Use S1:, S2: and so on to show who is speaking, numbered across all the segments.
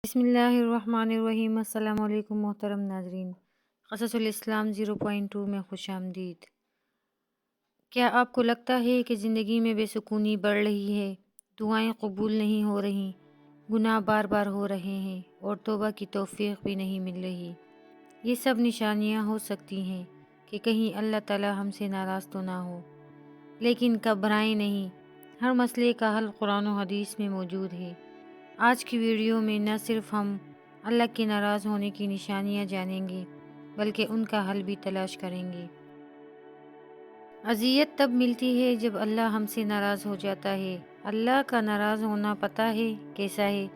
S1: بسم اللہ الرحمن الرحیم۔ السلام علیکم محترم ناظرین، قصص الاسلام 0.2 میں خوش آمدید۔ کیا آپ کو لگتا ہے کہ زندگی میں بے سکونی بڑھ رہی ہے، دعائیں قبول نہیں ہو رہی، گناہ بار بار ہو رہے ہیں اور توبہ کی توفیق بھی نہیں مل رہی؟ یہ سب نشانیاں ہو سکتی ہیں کہ کہیں اللہ تعالی ہم سے ناراض تو نہ ہو، لیکن گھبرائیں نہیں، ہر مسئلے کا حل قرآن و حدیث میں موجود ہے۔ آج کی ویڈیو میں نہ صرف ہم اللہ کے ناراض ہونے کی نشانیاں جانیں گے بلکہ ان کا حل بھی تلاش کریں گے۔ اذیت تب ملتی ہے جب اللہ ہم سے ناراض ہو جاتا ہے۔ اللہ کا ناراض ہونا پتہ ہے کیسا ہے؟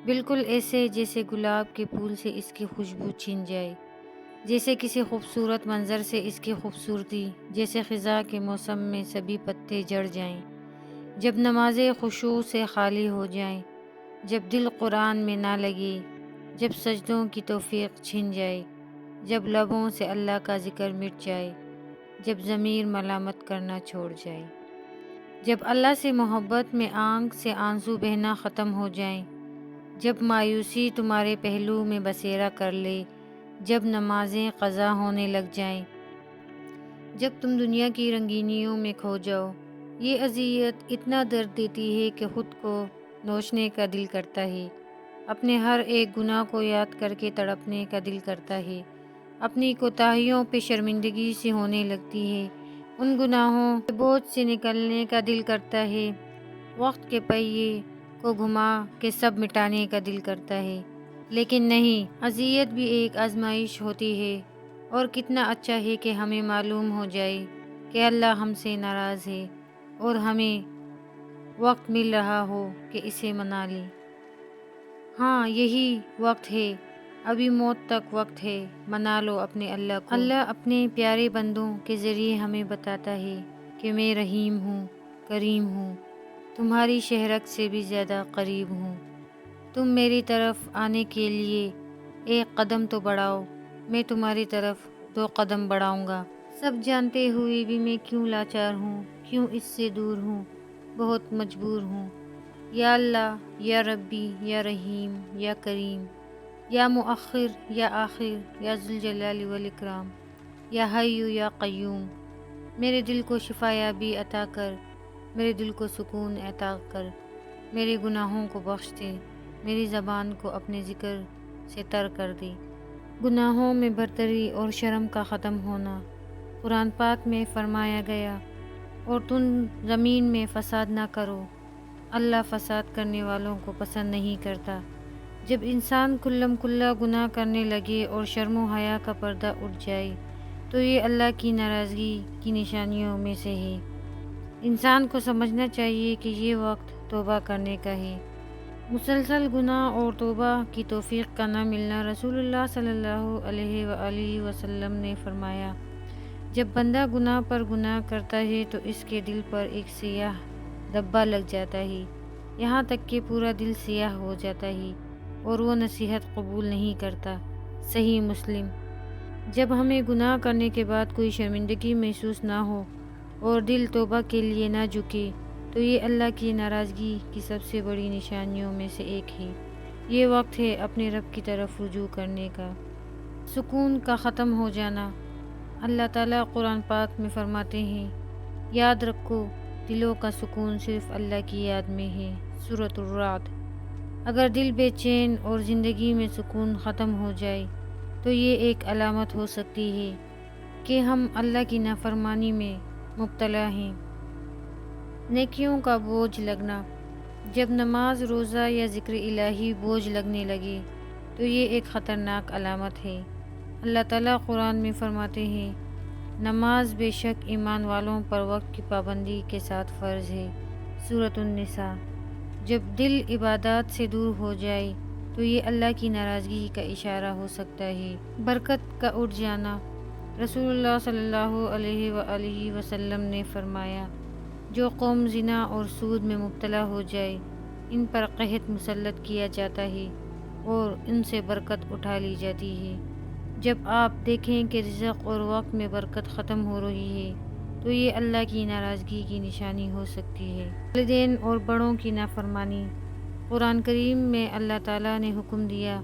S1: بالکل ایسے جیسے گلاب کے پھول سے اس کی خوشبو چھن جائے، جیسے کسی خوبصورت منظر سے اس کی خوبصورتی، جیسے خزاں کے موسم میں سبھی پتے جھڑ جائیں، جب نمازیں خشوع سے خالی ہو جائیں، جب دل قرآن میں نہ لگے، جب سجدوں کی توفیق چھن جائے، جب لبوں سے اللہ کا ذکر مٹ جائے، جب ضمیر ملامت کرنا چھوڑ جائے، جب اللہ سے محبت میں آنکھ سے آنسو بہنا ختم ہو جائیں، جب مایوسی تمہارے پہلو میں بسیرا کر لے، جب نمازیں قضا ہونے لگ جائیں، جب تم دنیا کی رنگینیوں میں کھو جاؤ۔ یہ اذیت اتنا درد دیتی ہے کہ خود کو نوچنے کا دل کرتا ہے، اپنے ہر ایک گناہ کو یاد کر کے تڑپنے کا دل کرتا ہے، اپنی کوتاہیوں پہ شرمندگی سی ہونے لگتی ہے، ان گناہوں کے بوجھ سے نکلنے کا دل کرتا ہے، وقت کے پہیے کو گھما کے سب مٹانے کا دل کرتا ہے، لیکن نہیں، اذیت بھی ایک آزمائش ہوتی ہے، اور کتنا اچھا ہے کہ ہمیں معلوم ہو جائے کہ اللہ ہم سے ناراض ہے اور ہمیں وقت مل رہا ہو کہ اسے منا لیں۔ ہاں، یہی وقت ہے، ابھی موت تک وقت ہے، منا لو اپنے اللہ کو۔ اللہ اپنے پیارے بندوں کے ذریعے ہمیں بتاتا ہے کہ میں رحیم ہوں، کریم ہوں، تمہاری شہرک سے بھی زیادہ قریب ہوں، تم میری طرف آنے کے لیے ایک قدم تو بڑھاؤ، میں تمہاری طرف 2 قدم بڑھاؤں گا۔ سب جانتے ہوئے بھی میں کیوں لاچار ہوں، کیوں اس سے دور ہوں، بہت مجبور ہوں۔ یا اللہ، یا ربی، یا رحیم، یا کریم، یا مؤخر، یا آخر، یا ذوالجلال والاکرام، یا حی یا قیوم، میرے دل کو شفا یابی عطا کر، میرے دل کو سکون عطا کر، میرے گناہوں کو بخش دے، میری زبان کو اپنے ذکر سے تر کر دے۔ گناہوں میں برتری اور شرم کا ختم ہونا۔ قرآن پاک میں فرمایا گیا، اور تم زمین میں فساد نہ کرو، اللہ فساد کرنے والوں کو پسند نہیں کرتا۔ جب انسان کھلم کھلا گناہ کرنے لگے اور شرم و حیا کا پردہ اٹھ جائے تو یہ اللہ کی ناراضگی کی نشانیوں میں سے ہے۔ انسان کو سمجھنا چاہیے کہ یہ وقت توبہ کرنے کا ہے۔ مسلسل گناہ اور توبہ کی توفیق کا نہ ملنا۔ رسول اللہ صلی اللہ علیہ وآلہ وسلم نے فرمایا، جب بندہ گناہ پر گناہ کرتا ہے تو اس کے دل پر ایک سیاہ دھبا لگ جاتا ہے، یہاں تک کہ پورا دل سیاہ ہو جاتا ہے اور وہ نصیحت قبول نہیں کرتا۔ صحیح مسلم۔ جب ہمیں گناہ کرنے کے بعد کوئی شرمندگی محسوس نہ ہو اور دل توبہ کے لیے نہ جھکے تو یہ اللہ کی ناراضگی کی سب سے بڑی نشانیوں میں سے ایک ہے۔ یہ وقت ہے اپنے رب کی طرف رجوع کرنے کا۔ سکون کا ختم ہو جانا۔ اللہ تعالیٰ قرآن پاک میں فرماتے ہیں، یاد رکھو دلوں کا سکون صرف اللہ کی یاد میں ہے۔ سورۃ الرعد۔ اگر دل بے چین اور زندگی میں سکون ختم ہو جائے تو یہ ایک علامت ہو سکتی ہے کہ ہم اللہ کی نافرمانی میں مبتلا ہیں۔ نیکیوں کا بوجھ لگنا۔ جب نماز، روزہ یا ذکر الہی بوجھ لگنے لگے تو یہ ایک خطرناک علامت ہے۔ اللہ تعالیٰ قرآن میں فرماتے ہیں، نماز بے شک ایمان والوں پر وقت کی پابندی کے ساتھ فرض ہے۔ سورۃ النساء۔ جب دل عبادات سے دور ہو جائے تو یہ اللہ کی ناراضگی کا اشارہ ہو سکتا ہے۔ برکت کا اٹھ جانا۔ رسول اللہ صلی اللہ علیہ وآلہ وسلم نے فرمایا، جو قوم زنا اور سود میں مبتلا ہو جائے ان پر قحط مسلط کیا جاتا ہے اور ان سے برکت اٹھا لی جاتی ہے۔ جب آپ دیکھیں کہ رزق اور وقت میں برکت ختم ہو رہی ہے تو یہ اللہ کی ناراضگی کی نشانی ہو سکتی ہے۔ والدین اور بڑوں کی نافرمانی۔ قرآن کریم میں اللہ تعالیٰ نے حکم دیا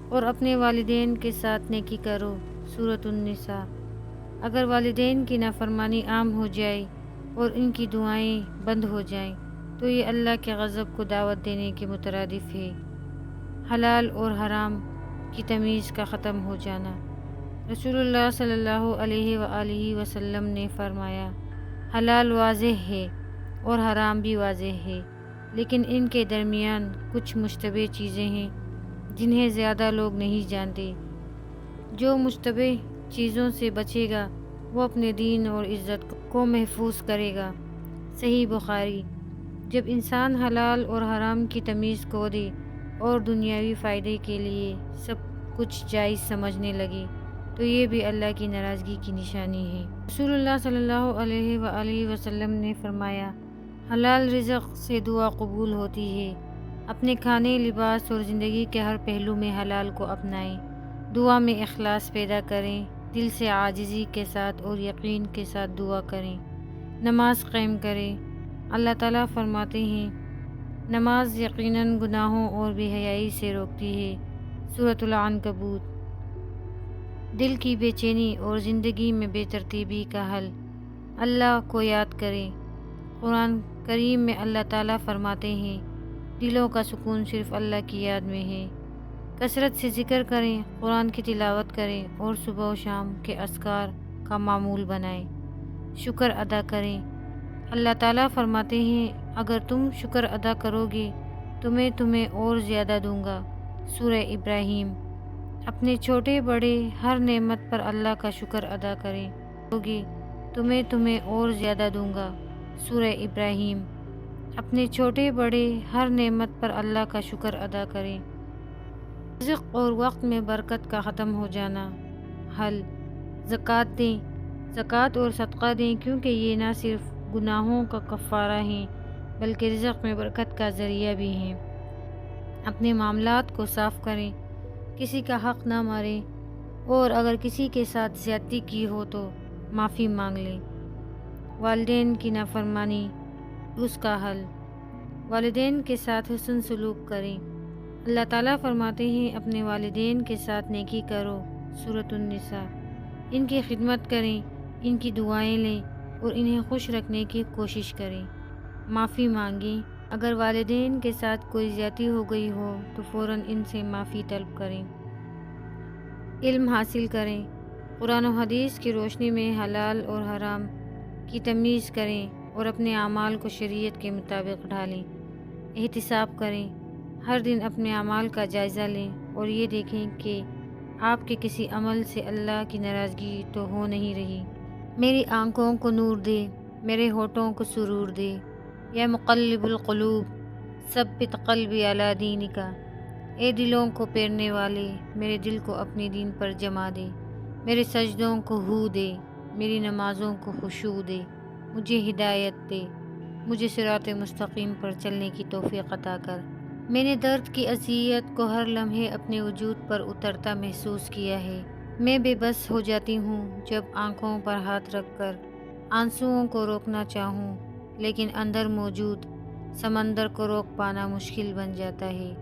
S1: اور اپنے والدین کے ساتھ نیکی کرو، سورۃ النساء۔ اگر والدین کی نافرمانی عام ہو جائے اور ان کی دعائیں بند ہو جائیں تو یہ اللہ کے غضب کو دعوت دینے کے مترادف ہے۔ حلال اور حرام کی تمیز کا ختم ہو جانا۔ رسول اللہ صلی اللہ علیہ وآلہ وسلم نے فرمایا، حلال واضح ہے اور حرام بھی واضح ہے، لیکن ان کے درمیان کچھ مشتبہ چیزیں ہیں جنہیں زیادہ لوگ نہیں جانتے۔ جو مشتبہ چیزوں سے بچے گا وہ اپنے دین اور عزت کو محفوظ کرے گا۔ صحیح بخاری۔ جب انسان حلال اور حرام کی تمیز کھو دے اور دنیاوی فائدے کے لیے سب کچھ جائز سمجھنے لگے تو یہ بھی اللہ کی ناراضگی کی نشانی ہے۔ رسول اللہ صلی اللہ علیہ وآلہ وسلم نے فرمایا، حلال رزق سے دعا قبول ہوتی ہے۔ اپنے کھانے، لباس اور زندگی کے ہر پہلو میں حلال کو اپنائیں۔ دعا میں اخلاص پیدا کریں، دل سے عاجزی کے ساتھ اور یقین کے ساتھ دعا کریں۔ نماز قائم کریں۔ اللہ تعالیٰ فرماتے ہیں، نماز یقیناً گناہوں اور بے حیائی سے روکتی ہے، سورۃ العنکبوت۔ دل کی بے چینی اور زندگی میں بے ترتیبی کا حل، اللہ کو یاد کریں۔ قرآن کریم میں اللہ تعالیٰ فرماتے ہیں، دلوں کا سکون صرف اللہ کی یاد میں ہے۔ کثرت سے ذکر کریں، قرآن کی تلاوت کریں اور صبح و شام کے اذکار کا معمول بنائیں۔ شکر ادا کریں۔ اللہ تعالیٰ فرماتے ہیں، اگر تم شکر ادا کرو گے تو میں تمہیں اور زیادہ دوں گا، سورہ ابراہیم۔ اپنے چھوٹے بڑے ہر نعمت پر اللہ کا شکر ادا کریں گے تو میں تمہیں اور زیادہ دوں گا، سورہ ابراہیم۔ اپنے چھوٹے بڑے ہر نعمت پر اللہ کا شکر ادا کریں۔ رزق اور وقت میں برکت کا ختم ہو جانا، حل، زکوٰۃ دیں۔ زکوٰۃ اور صدقہ دیں کیونکہ یہ نہ صرف گناہوں کا کفارہ ہیں بلکہ رزق میں برکت کا ذریعہ بھی ہیں۔ اپنے معاملات کو صاف کریں، کسی کا حق نہ ماریں اور اگر کسی کے ساتھ زیادتی کی ہو تو معافی مانگ لیں۔ والدین کی نافرمانی، اس کا حل، والدین کے ساتھ حسن سلوک کریں۔ اللہ تعالیٰ فرماتے ہیں، اپنے والدین کے ساتھ نیکی کرو، سورۃ النساء۔ ان کی خدمت کریں، ان کی دعائیں لیں اور انہیں خوش رکھنے کی کوشش کریں۔ معافی مانگیں، اگر والدین کے ساتھ کوئی زیادتی ہو گئی ہو تو فوراً ان سے معافی طلب کریں۔ علم حاصل کریں، قرآن و حدیث کی روشنی میں حلال اور حرام کی تمیز کریں اور اپنے اعمال کو شریعت کے مطابق ڈھالیں۔ احتساب کریں، ہر دن اپنے اعمال کا جائزہ لیں اور یہ دیکھیں کہ آپ کے کسی عمل سے اللہ کی ناراضگی تو ہو نہیں رہی۔ میری آنکھوں کو نور دے، میرے ہونٹوں کو سرور دے، یا مقلب القلوب ثبت قلبی علی دینک۔ اے دلوں کو پھیرنے والے، میرے دل کو اپنے دین پر جما دے، میرے سجدوں کو ہو دے، میری نمازوں کو خشوع دے، مجھے ہدایت دے، مجھے صراط مستقیم پر چلنے کی توفیق عطا کر۔ میں نے درد کی اذیت کو ہر لمحے اپنے وجود پر اترتا محسوس کیا ہے۔ میں بے بس ہو جاتی ہوں جب آنکھوں پر ہاتھ رکھ کر آنسوؤں کو روکنا چاہوں، لیکن اندر موجود سمندر کو روک پانا مشکل بن جاتا ہے۔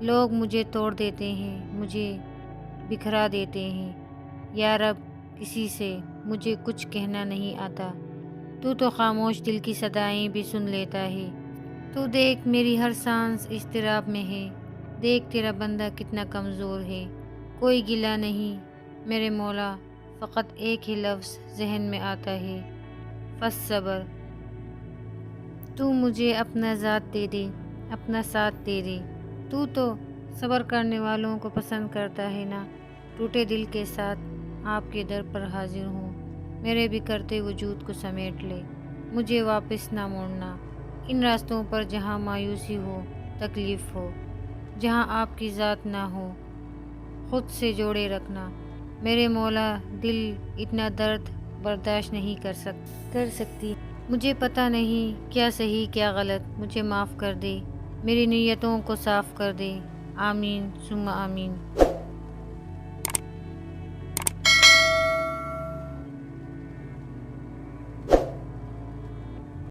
S1: لوگ مجھے توڑ دیتے ہیں، مجھے بکھرا دیتے ہیں۔ یا رب، کسی سے مجھے کچھ کہنا نہیں آتا، تو خاموش دل کی صدائیں بھی سن لیتا ہے۔ تو دیکھ میری ہر سانس اضطراب میں ہے، دیکھ تیرا بندہ کتنا کمزور ہے۔ کوئی گلہ نہیں میرے مولا، فقط ایک ہی لفظ ذہن میں آتا ہے، فصبر۔ تو مجھے اپنا ذات دے دے، اپنا ساتھ دے دے، تو صبر کرنے والوں کو پسند کرتا ہے نا۔ ٹوٹے دل کے ساتھ آپ کے در پر حاضر ہوں، میرے بکھرتے وجود کو سمیٹ لے، مجھے واپس نہ موڑنا۔ ان راستوں پر جہاں مایوسی ہو، تکلیف ہو، جہاں آپ کی ذات نہ ہو، خود سے جوڑے رکھنا۔ میرے مولا، دل اتنا درد برداشت نہیں کر سکتی۔ مجھے پتہ نہیں کیا صحیح کیا غلط، مجھے معاف کر دے، میری نیتوں کو صاف کر دے، آمین ثم آمین۔